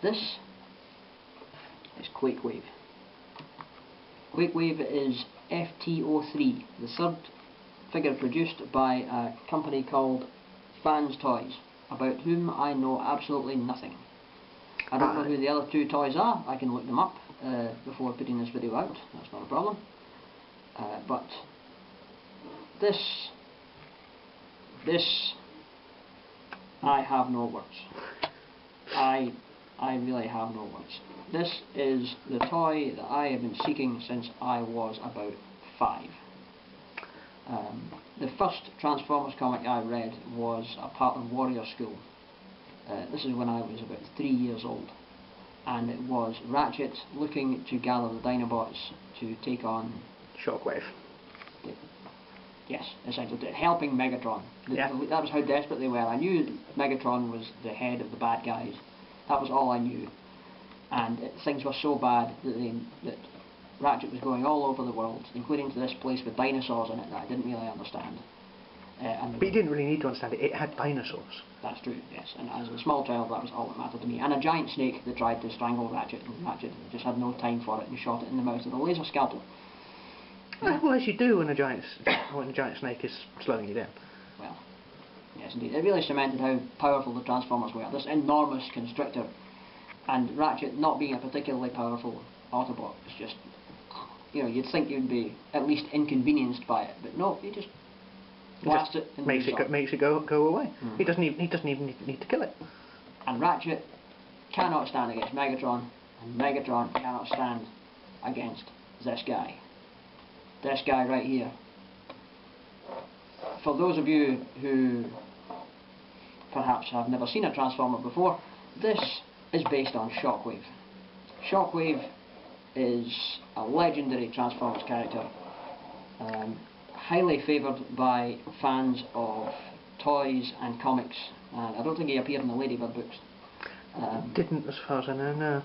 This is Quakewave. Quakewave is FT-03, the third figure produced by a company called Fans Toys, about whom I know absolutely nothing. I don't know who the other two toys are. I can look them up before putting this video out, that's not a problem. But this, I have no words. I really have no words. This is the toy that I have been seeking since I was about 5. The first Transformers comic I read was a part of Warrior School. This is when I was about 3 years old, and it was Ratchet looking to gather the Dinobots to take on Shockwave. Yes, essentially helping Megatron. Yeah. That was how desperate they were. I knew Megatron was the head of the bad guys. That was all I knew. And things were so bad that Ratchet was going all over the world, including to this place with dinosaurs in it that I didn't really understand. But you didn't really need to understand it. It had dinosaurs. That's true, yes. And as a small child, that was all that mattered to me. And a giant snake that tried to strangle Ratchet, and Ratchet just had no time for it and shot it in the mouth with a laser scalpel. Well, as you do when a giant snake is slowing you down. Well, yes indeed. It really cemented how powerful the Transformers were. This enormous constrictor, and Ratchet not being a particularly powerful Autobot was just, you know, you'd think you'd be at least inconvenienced by it, but no, he just blasts it and makes it go away. Mm. He doesn't even need to kill it. And Ratchet cannot stand against Megatron, and Megatron cannot stand against this guy. This guy right here. For those of you who perhaps have never seen a Transformer before, this is based on Shockwave. Shockwave is a legendary Transformers character, highly favoured by fans of toys and comics, and I don't think he appeared in the Ladybird books. Didn't, as far as I know, no.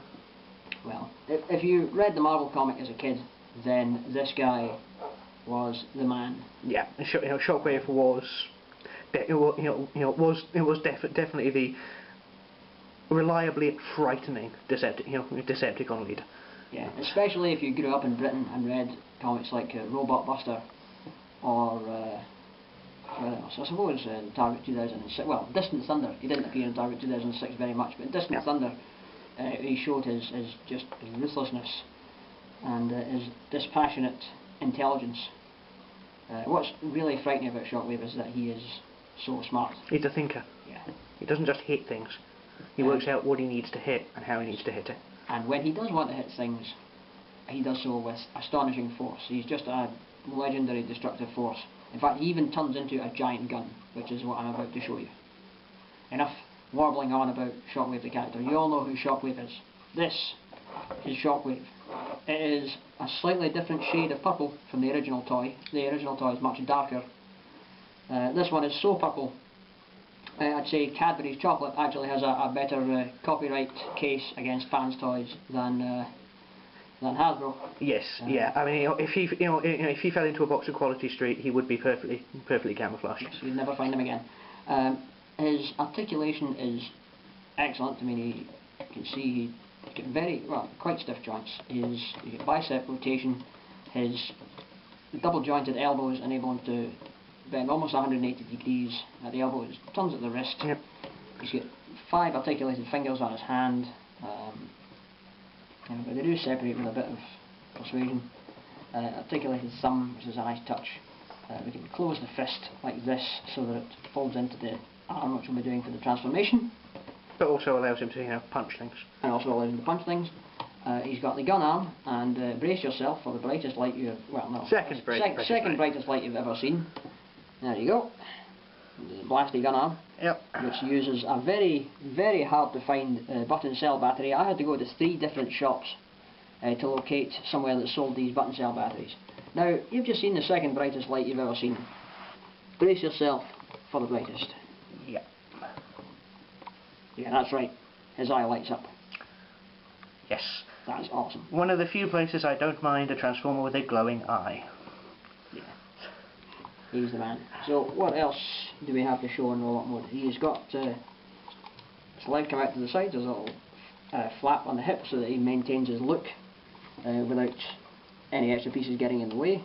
Well, if you read the Marvel comic as a kid, then this guy was the man. Yeah, Shockwave was, definitely the reliably frightening Decepticon leader. Yeah, especially if you grew up in Britain and read comics like Robot Buster or I suppose Target 2006. Well, Distant Thunder. He didn't appear in Target 2006 very much, but in Distant Thunder, he showed his ruthlessness and his dispassionate intelligence. What's really frightening about Shockwave is that he is so smart. He's a thinker. Yeah. He doesn't just hit things. He works out what he needs to hit and how he needs to hit it. And when he does want to hit things, he does so with astonishing force. He's just a legendary destructive force. In fact, he even turns into a giant gun, which is what I'm about to show you. Enough warbling on about Shockwave the character. You all know who Shockwave is. This is Shockwave. It is a slightly different shade of purple from the original toy. The original toy is much darker. This one is so purple, I'd say Cadbury's chocolate actually has a better copyright case against Fans Toys than Hasbro. Yes, yeah. I mean, if he fell into a box of Quality Street, he would be perfectly camouflaged. Yes, you'd never find him again. His articulation is excellent. I mean, you can see he's got quite stiff joints. He's got bicep rotation. His double jointed elbows enable him to bend almost 180 degrees at the elbow. It turns at the wrist. Yep. He's got 5 articulated fingers on his hand. But they do separate with a bit of persuasion. Articulated thumb, which is a nice touch. We can close the fist like this so that it folds into the arm, which we'll be doing for the transformation. But also allows him to punch things. And also allows him to punch things. He's got the gun arm, and brace yourself for the brightest light you've... Well, no. Second brightest light you've ever seen. There you go. The blasty gun arm. Yep. Which uses a very, very hard to find button cell battery. I had to go to 3 different shops to locate somewhere that sold these button cell batteries. Now, you've just seen the second brightest light you've ever seen. Brace yourself for the brightest. Yep. Yeah, that's right. His eye lights up. Yes. That's awesome. One of the few places I don't mind a Transformer with a glowing eye. Yeah. He's the man. So, what else do we have to show in Robot Mode? He's got his leg come out to the side. There's a little flap on the hip so that he maintains his look without any extra pieces getting in the way.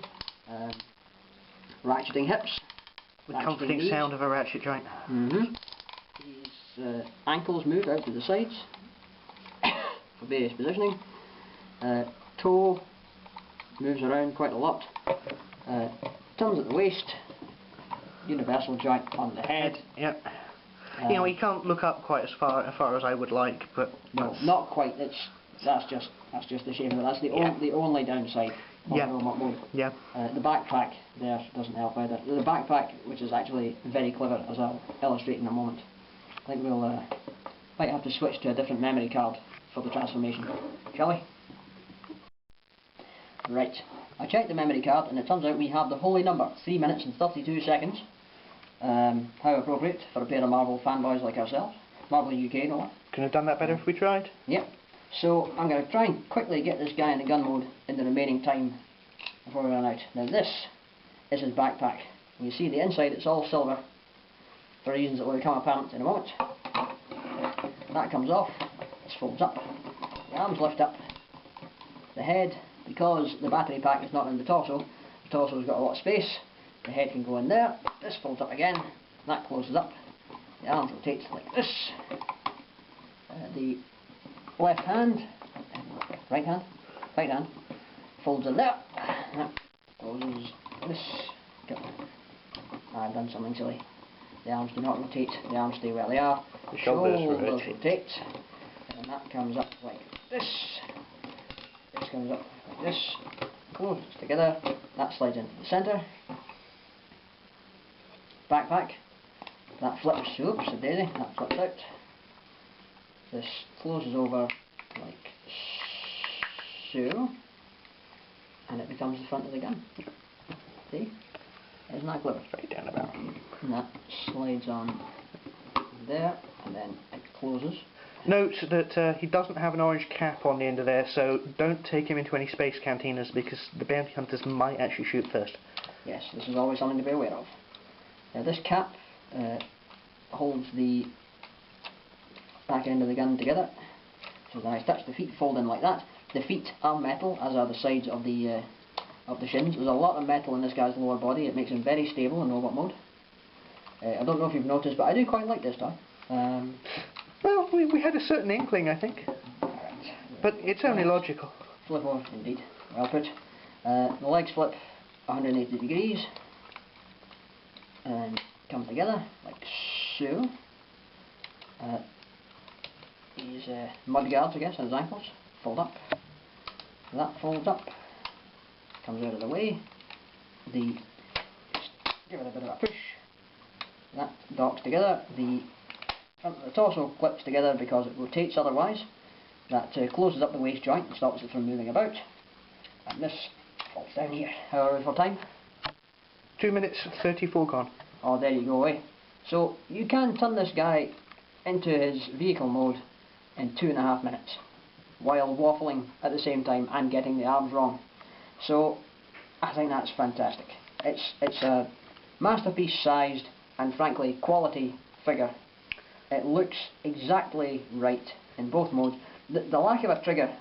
Ratcheting hips. The comforting sound of a ratchet joint. His ankles move out to the sides for various positioning. Toe moves around quite a lot. Turns at the waist. Universal joint on the head. Yep. You know, he can't look up quite as far as I would like, but no, not quite. That's just the shame of it. That's the only downside of the robot mode. Yeah. The backpack there doesn't help either. The backpack, which is actually very clever, as I'll illustrate in a moment. I think we'll might have to switch to a different memory card for the transformation, shall we? Right. I checked the memory card, and it turns out we have the holy number 3 minutes and 32 seconds. How appropriate for a pair of Marvel fanboys like ourselves. Marvel UK, no one. Couldn't have done that better if we tried. Yep. So I'm going to try and quickly get this guy in the gun mode in the remaining time before we run out. Now this is his backpack. You see the inside, it's all silver for reasons that will become apparent in a moment. That comes off, this folds up, the arms lift up, the head, because the battery pack is not in the torso's got a lot of space, the head can go in there, this folds up again, that closes up, the arms rotate like this, the left hand, right hand folds in there, that closes this. I've done something silly. The arms do not rotate, the arms stay where they are. The shoulders rotate. And that comes up like this. This comes up like this. Closes together. That slides into the centre. Backpack. That flips. Oops, a daisy. That flips out. This closes over like so. And it becomes the front of the gun. See? Isn't that clever? Right down about. And that slides on there, and then it closes. Note that he doesn't have an orange cap on the end of there, so don't take him into any space cantinas because the bounty hunters might actually shoot first. Yes, this is always something to be aware of. Now this cap holds the back end of the gun together. So then I touch the feet, fold in like that. The feet are metal, as are the sides of the shins. There's a lot of metal in this guy's lower body. It makes him very stable in robot mode. I don't know if you've noticed, but I do quite like this toy. Well, we had a certain inkling, I think. Right. But it's only logical. Flip over, indeed. Well put. The legs flip 180 degrees and come together like so. These mud guards, I guess, on his ankles fold up. That folds up. Comes out of the way. Give it a bit of a push. That docks together. The front of the torso clips together because it rotates otherwise. That closes up the waist joint and stops it from moving about. And this falls down here. How are we for time? 2 minutes 34 gone. Oh, there you go, eh? So you can turn this guy into his vehicle mode in 2.5 minutes while waffling at the same time and getting the arms wrong. So I think that's fantastic. It's a masterpiece sized and frankly quality figure. It looks exactly right in both modes. The lack of a trigger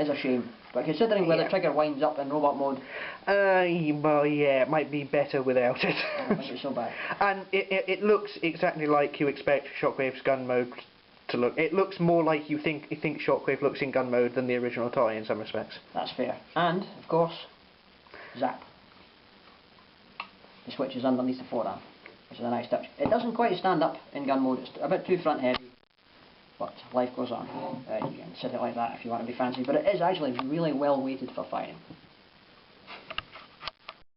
is a shame, but considering where the trigger winds up in robot mode, well, yeah, it might be better without it. I don't think it's so bad. And it looks exactly like you expect Shockwave's gun mode to look. It looks more like you think Shockwave looks in gun mode than the original toy in some respects. That's fair. And of course, zap. The switch is underneath the forearm, which is a nice touch. It doesn't quite stand up in gun mode. It's a bit too front heavy, but life goes on. You can sit it like that if you want to be fancy, but it is actually really well weighted for firing.